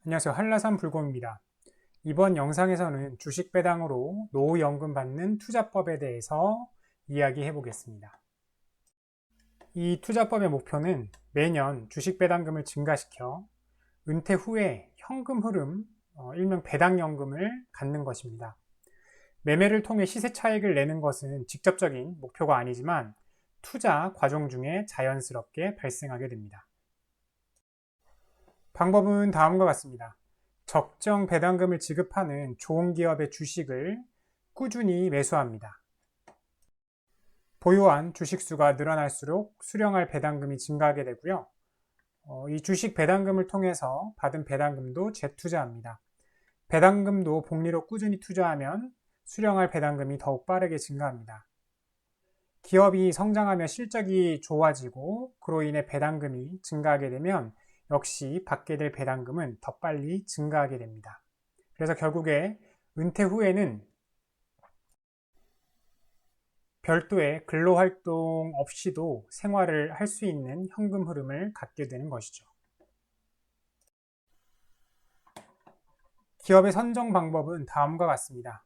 안녕하세요. 한라산 불곰입니다. 이번 영상에서는 주식 배당으로 노후연금 받는 투자법에 대해서 이야기해 보겠습니다. 이 투자법의 목표는 매년 주식 배당금을 증가시켜 은퇴 후에 현금 흐름, 일명 배당연금을 갖는 것입니다. 매매를 통해 시세 차익을 내는 것은 직접적인 목표가 아니지만 투자 과정 중에 자연스럽게 발생하게 됩니다. 방법은 다음과 같습니다. 적정 배당금을 지급하는 좋은 기업의 주식을 꾸준히 매수합니다. 보유한 주식 수가 늘어날수록 수령할 배당금이 증가하게 되고요. 이 주식 배당금을 통해서 받은 배당금도 재투자합니다. 배당금도 복리로 꾸준히 투자하면 수령할 배당금이 더욱 빠르게 증가합니다. 기업이 성장하며 실적이 좋아지고 그로 인해 배당금이 증가하게 되면 역시 받게 될 배당금은 더 빨리 증가하게 됩니다. 그래서 결국에 은퇴 후에는 별도의 근로활동 없이도 생활을 할 수 있는 현금 흐름을 갖게 되는 것이죠. 기업의 선정 방법은 다음과 같습니다.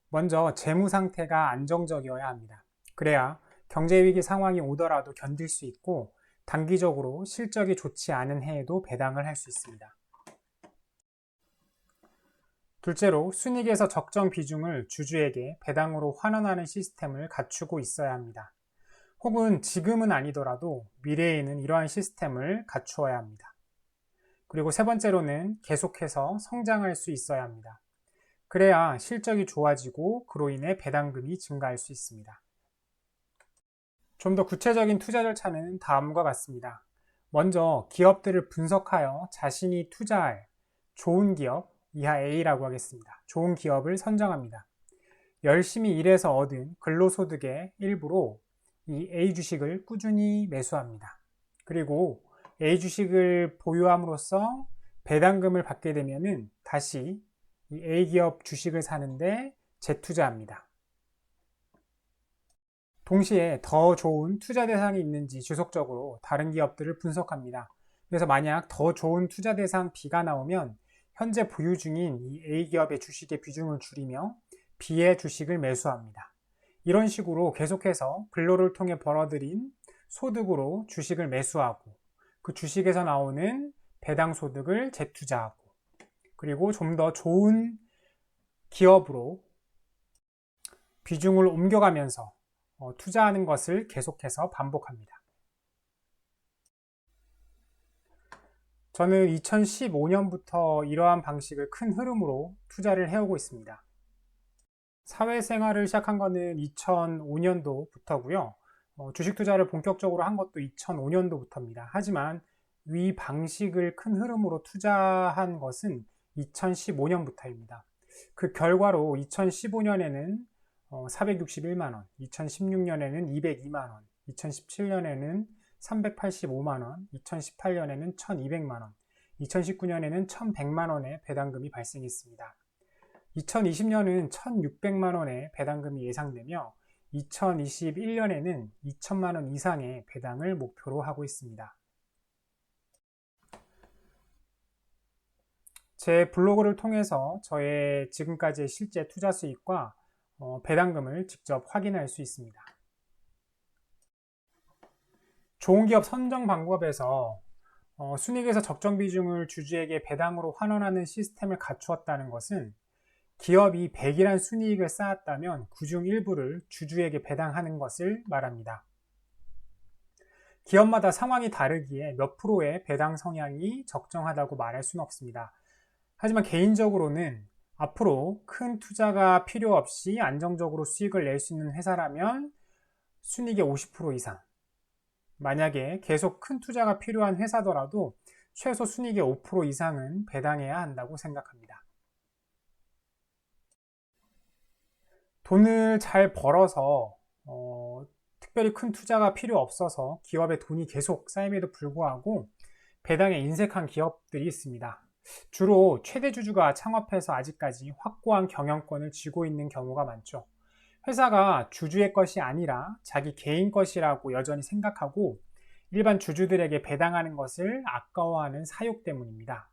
먼저 재무 상태가 안정적이어야 합니다. 그래야 경제위기 상황이 오더라도 견딜 수 있고 단기적으로 실적이 좋지 않은 해에도 배당을 할 수 있습니다. 둘째로 순이익에서 적정 비중을 주주에게 배당으로 환원하는 시스템을 갖추고 있어야 합니다. 혹은 지금은 아니더라도 미래에는 이러한 시스템을 갖추어야 합니다. 그리고 세 번째로는 계속해서 성장할 수 있어야 합니다. 그래야 실적이 좋아지고 그로 인해 배당금이 증가할 수 있습니다. 좀 더 구체적인 투자 절차는 다음과 같습니다. 먼저 기업들을 분석하여 자신이 투자할 좋은 기업, 이하 A라고 하겠습니다. 좋은 기업을 선정합니다. 열심히 일해서 얻은 근로소득의 일부로 이 A 주식을 꾸준히 매수합니다. 그리고 A 주식을 보유함으로써 배당금을 받게 되면 다시 이 A 기업 주식을 사는데 재투자합니다. 동시에 더 좋은 투자 대상이 있는지 지속적으로 다른 기업들을 분석합니다. 그래서 만약 더 좋은 투자 대상 B가 나오면 현재 보유 중인 이 A 기업의 주식의 비중을 줄이며 B의 주식을 매수합니다. 이런 식으로 계속해서 근로를 통해 벌어들인 소득으로 주식을 매수하고 그 주식에서 나오는 배당 소득을 재투자하고 그리고 좀 더 좋은 기업으로 비중을 옮겨가면서 투자하는 것을 계속해서 반복합니다. 저는 2015년부터 이러한 방식을 큰 흐름으로 투자를 해오고 있습니다. 사회생활을 시작한 것은 2005년도부터고요. 주식 투자를 본격적으로 한 것도 2005년도부터입니다. 하지만 위 방식을 큰 흐름으로 투자한 것은 2015년부터입니다. 그 결과로 2015년에는 461만원, 2016년에는 202만원, 2017년에는 385만원, 2018년에는 1200만원, 2019년에는 1100만원의 배당금이 발생했습니다. 2020년은 1600만원의 배당금이 예상되며 2021년에는 2000만원 이상의 배당을 목표로 하고 있습니다. 제 블로그를 통해서 저의 지금까지의 실제 투자 수익과 배당금을 직접 확인할 수 있습니다. 좋은 기업 선정 방법에서 순이익에서 적정 비중을 주주에게 배당으로 환원하는 시스템을 갖추었다는 것은 기업이 100이란 순이익을 쌓았다면 그중 일부를 주주에게 배당하는 것을 말합니다. 기업마다 상황이 다르기에 몇 프로의 배당 성향이 적정하다고 말할 수는 없습니다. 하지만 개인적으로는 앞으로 큰 투자가 필요 없이 안정적으로 수익을 낼 수 있는 회사라면 순이익의 50% 이상, 만약에 계속 큰 투자가 필요한 회사더라도 최소 순이익의 5% 이상은 배당해야 한다고 생각합니다. 돈을 잘 벌어서 특별히 큰 투자가 필요 없어서 기업에 돈이 계속 쌓임에도 불구하고 배당에 인색한 기업들이 있습니다. 주로 최대 주주가 창업해서 아직까지 확고한 경영권을 쥐고 있는 경우가 많죠. 회사가 주주의 것이 아니라 자기 개인 것이라고 여전히 생각하고 일반 주주들에게 배당하는 것을 아까워하는 사욕 때문입니다.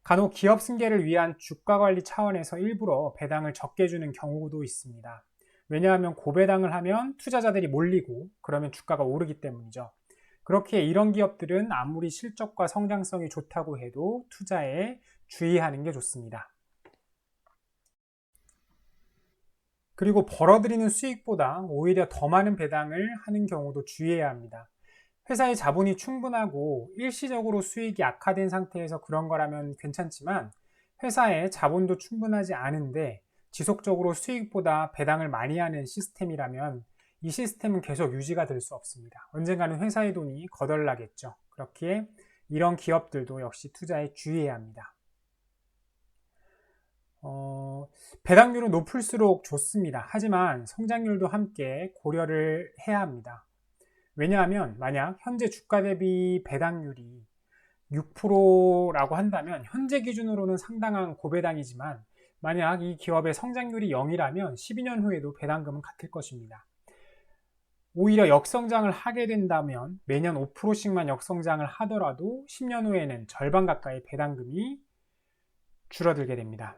간혹 기업 승계를 위한 주가 관리 차원에서 일부러 배당을 적게 주는 경우도 있습니다. 왜냐하면 고배당을 하면 투자자들이 몰리고 그러면 주가가 오르기 때문이죠. 그렇게 이런 기업들은 아무리 실적과 성장성이 좋다고 해도 투자에 주의하는 게 좋습니다. 그리고 벌어들이는 수익보다 오히려 더 많은 배당을 하는 경우도 주의해야 합니다. 회사의 자본이 충분하고 일시적으로 수익이 악화된 상태에서 그런 거라면 괜찮지만 회사의 자본도 충분하지 않은데 지속적으로 수익보다 배당을 많이 하는 시스템이라면 이 시스템은 계속 유지가 될 수 없습니다. 언젠가는 회사의 돈이 거덜나겠죠. 그렇기에 이런 기업들도 역시 투자에 주의해야 합니다. 배당률은 높을수록 좋습니다. 하지만 성장률도 함께 고려를 해야 합니다. 왜냐하면 만약 현재 주가 대비 배당률이 6%라고 한다면 현재 기준으로는 상당한 고배당이지만 만약 이 기업의 성장률이 0이라면 12년 후에도 배당금은 같을 것입니다. 오히려 역성장을 하게 된다면 매년 5%씩만 역성장을 하더라도 10년 후에는 절반 가까이 배당금이 줄어들게 됩니다.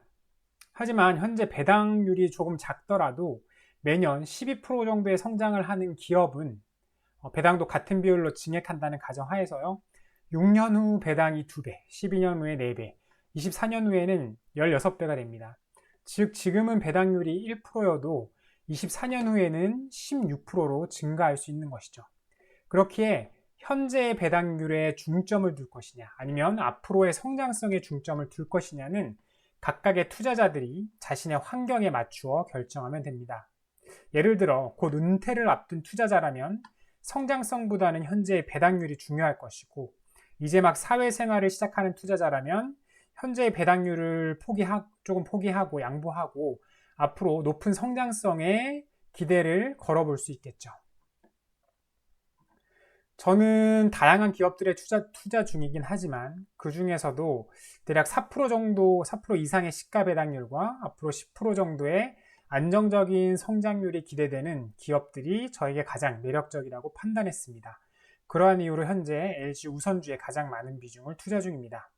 하지만 현재 배당률이 조금 작더라도 매년 12% 정도의 성장을 하는 기업은 배당도 같은 비율로 증액한다는 가정하에서요. 6년 후 배당이 2배, 12년 후에 4배, 24년 후에는 16배가 됩니다. 즉 지금은 배당률이 1%여도 24년 후에는 16%로 증가할 수 있는 것이죠. 그렇기에 현재의 배당률에 중점을 둘 것이냐 아니면 앞으로의 성장성에 중점을 둘 것이냐는 각각의 투자자들이 자신의 환경에 맞추어 결정하면 됩니다. 예를 들어 곧 은퇴를 앞둔 투자자라면 성장성보다는 현재의 배당률이 중요할 것이고 이제 막 사회생활을 시작하는 투자자라면 현재의 배당률을 조금 포기하고 양보하고 앞으로 높은 성장성에 기대를 걸어볼 수 있겠죠. 저는 다양한 기업들에 투자 중이긴 하지만 그 중에서도 대략 4% 정도, 4% 이상의 시가 배당률과 앞으로 10% 정도의 안정적인 성장률이 기대되는 기업들이 저에게 가장 매력적이라고 판단했습니다. 그러한 이유로 현재 LG 우선주에 가장 많은 비중을 투자 중입니다.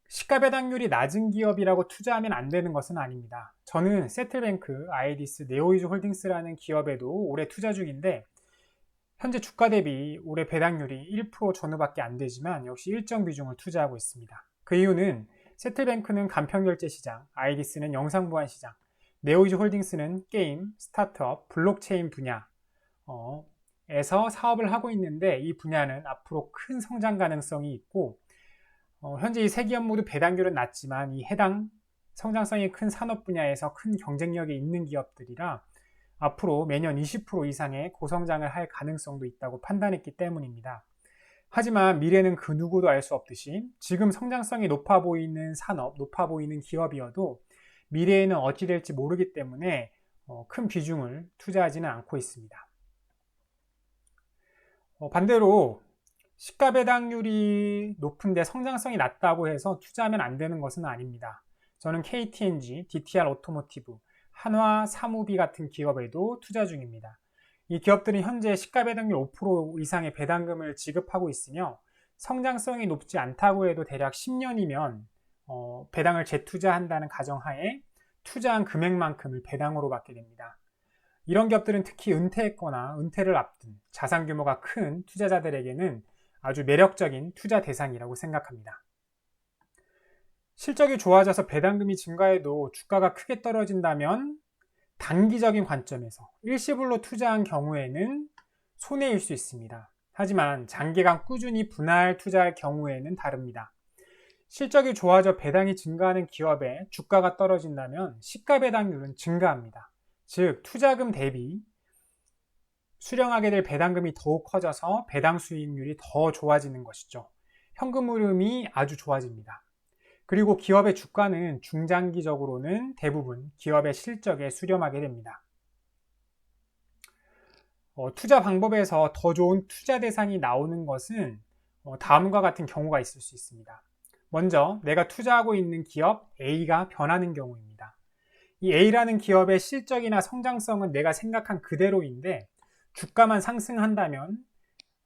시가 배당률이 낮은 기업이라고 투자하면 안 되는 것은 아닙니다. 저는 세틀뱅크, 아이디스, 네오이즈 홀딩스라는 기업에도 올해 투자 중인데 현재 주가 대비 올해 배당률이 1% 전후밖에 안 되지만 역시 일정 비중을 투자하고 있습니다. 그 이유는 세틀뱅크는 간편결제 시장, 아이디스는 영상보안 시장, 네오이즈 홀딩스는 게임, 스타트업, 블록체인 분야에서 사업을 하고 있는데 이 분야는 앞으로 큰 성장 가능성이 있고 현재 이 세 기업 모두 배당률은 낮지만 이 해당 성장성이 큰 산업 분야에서 큰 경쟁력이 있는 기업들이라 앞으로 매년 20% 이상의 고성장을 할 가능성도 있다고 판단했기 때문입니다. 하지만 미래는 그 누구도 알 수 없듯이 지금 성장성이 높아 보이는 산업, 높아 보이는 기업이어도 미래에는 어찌 될지 모르기 때문에 큰 비중을 투자하지는 않고 있습니다. 반대로 시가 배당률이 높은데 성장성이 낮다고 해서 투자하면 안 되는 것은 아닙니다. 저는 KTNG, DTR 오토모티브, 한화 사무비 같은 기업에도 투자 중입니다. 이 기업들은 현재 시가 배당률 5% 이상의 배당금을 지급하고 있으며 성장성이 높지 않다고 해도 대략 10년이면 배당을 재투자한다는 가정하에 투자한 금액만큼을 배당으로 받게 됩니다. 이런 기업들은 특히 은퇴했거나 은퇴를 앞둔 자산 규모가 큰 투자자들에게는 아주 매력적인 투자 대상이라고 생각합니다. 실적이 좋아져서 배당금이 증가해도 주가가 크게 떨어진다면 단기적인 관점에서 일시불로 투자한 경우에는 손해일 수 있습니다. 하지만 장기간 꾸준히 분할 투자할 경우에는 다릅니다. 실적이 좋아져 배당이 증가하는 기업에 주가가 떨어진다면 시가 배당률은 증가합니다. 즉 투자금 대비 수령하게 될 배당금이 더욱 커져서 배당 수익률이 더 좋아지는 것이죠. 현금 흐름이 아주 좋아집니다. 그리고 기업의 주가는 중장기적으로는 대부분 기업의 실적에 수렴하게 됩니다. 투자 방법에서 더 좋은 투자 대상이 나오는 것은 다음과 같은 경우가 있을 수 있습니다. 먼저 내가 투자하고 있는 기업 A가 변하는 경우입니다. 이 A라는 기업의 실적이나 성장성은 내가 생각한 그대로인데 주가만 상승한다면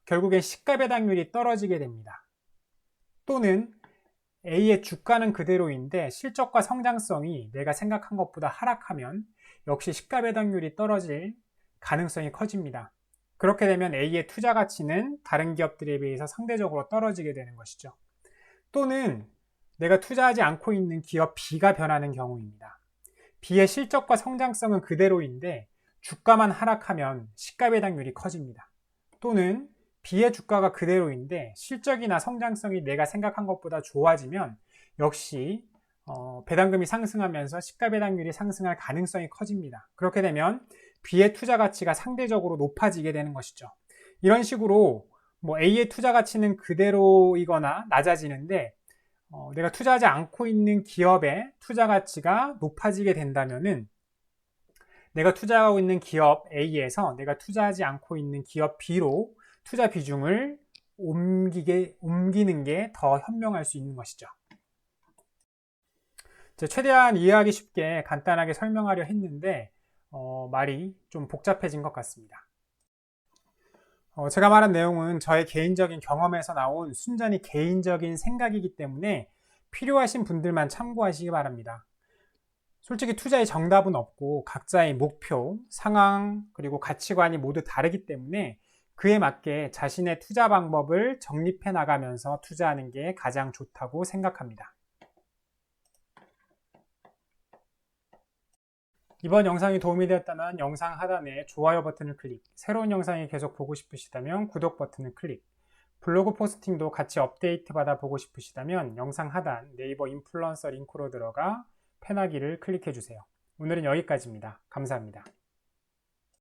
결국엔 시가 배당률이 떨어지게 됩니다. 또는 A의 주가는 그대로인데 실적과 성장성이 내가 생각한 것보다 하락하면 역시 시가 배당률이 떨어질 가능성이 커집니다. 그렇게 되면 A의 투자 가치는 다른 기업들에 비해서 상대적으로 떨어지게 되는 것이죠. 또는 내가 투자하지 않고 있는 기업 B가 변하는 경우입니다. B의 실적과 성장성은 그대로인데 주가만 하락하면 시가 배당률이 커집니다. 또는 B의 주가가 그대로인데 실적이나 성장성이 내가 생각한 것보다 좋아지면 역시 배당금이 상승하면서 시가 배당률이 상승할 가능성이 커집니다. 그렇게 되면 B의 투자 가치가 상대적으로 높아지게 되는 것이죠. 이런 식으로 A의 투자 가치는 그대로이거나 낮아지는데 내가 투자하지 않고 있는 기업의 투자 가치가 높아지게 된다면은 내가 투자하고 있는 기업 A에서 내가 투자하지 않고 있는 기업 B로 투자 비중을 옮기는 게 더 현명할 수 있는 것이죠. 최대한 이해하기 쉽게 간단하게 설명하려 했는데 말이 좀 복잡해진 것 같습니다. 제가 말한 내용은 저의 개인적인 경험에서 나온 순전히 개인적인 생각이기 때문에 필요하신 분들만 참고하시기 바랍니다. 솔직히 투자의 정답은 없고 각자의 목표, 상황, 그리고 가치관이 모두 다르기 때문에 그에 맞게 자신의 투자 방법을 정립해 나가면서 투자하는 게 가장 좋다고 생각합니다. 이번 영상이 도움이 되었다면 영상 하단에 좋아요 버튼을 클릭, 새로운 영상이 계속 보고 싶으시다면 구독 버튼을 클릭, 블로그 포스팅도 같이 업데이트 받아 보고 싶으시다면 영상 하단 네이버 인플루언서 링크로 들어가 펜하기를 클릭해 주세요. 오늘은 여기까지입니다. 감사합니다.